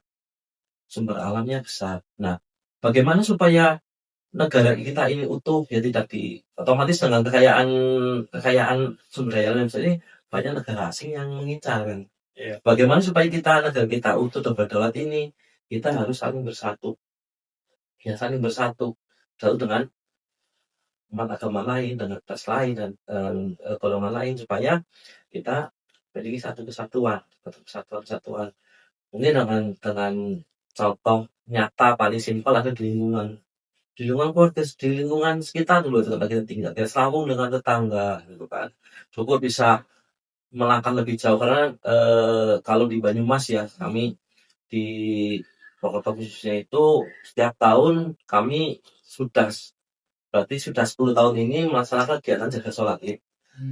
sumber alamnya besar. Nah, bagaimana supaya negara kita ini utuh ya tidak otomatis dengan kekayaan sumber daya alam ini banyak negara asing yang mengincar kan. Bagaimana supaya negara kita utuh dan berdaulat ini kita harus saling bersatu. Ya saling bersatu dengan umat agama lain, dengan ras lain dan golongan lain supaya kita memiliki satu kesatuan. Mungkin dengan contoh nyata paling simpel ada di lingkungan keluarga, di lingkungan sekitar dulu tempat kita tinggal, kita sambung dengan tetangga gitu kan. Cukup bisa melangkah lebih jauh karena kalau di Banyumas ya kami di Pokok khususnya itu setiap tahun kami berarti sudah 10 tahun ini melaksanakan kegiatan jaga sholat Id.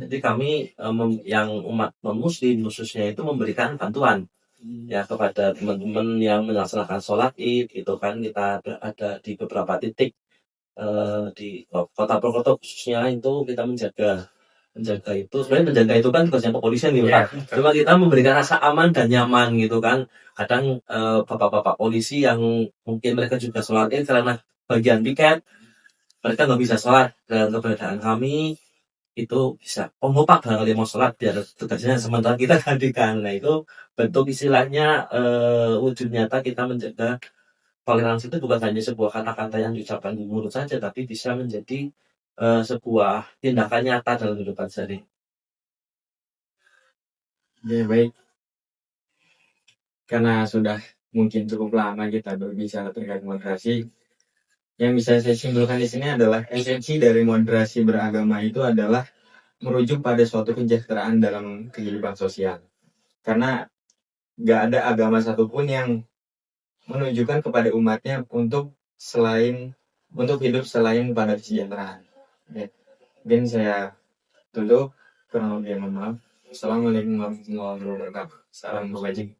Jadi kami yang umat non-muslim khususnya itu memberikan bantuan ya kepada teman-teman yang melaksanakan sholat Id itu kan kita ada di beberapa titik di kota Purwokerto khususnya itu kita menjaga itu sebenarnya menjaga itu kan tugasnya kepolisian gitu kan. Cuma kita memberikan rasa aman dan nyaman gitu kan. Kadang bapak-bapak polisi yang mungkin mereka juga sholat Id karena bagian piket mereka nggak bisa sholat dan keberadaan kami itu bisa pengopak barangkali mau sholat biar tugasnya sementara kita gantikan. Nah itu bentuk istilahnya wujud nyata kita menjaga toleransi itu bukan hanya sebuah kata-kata yang diucapkan di mulut saja tapi bisa menjadi sebuah tindakan nyata dalam kehidupan sehari. Ya baik, karena sudah mungkin cukup lama kita berbicara terkait moderasi, yang bisa saya simpulkan di sini adalah esensi dari moderasi beragama itu adalah merujuk pada suatu kesejahteraan dalam kehidupan sosial. karena nggak ada agama satupun yang menunjukkan kepada umatnya untuk hidup selain pada kesejahteraan. Oke. Mungkin saya tutup, kurang lebih mohon maaf. Assalamualaikum warahmatullahi wabarakatuh. Salam berbajik.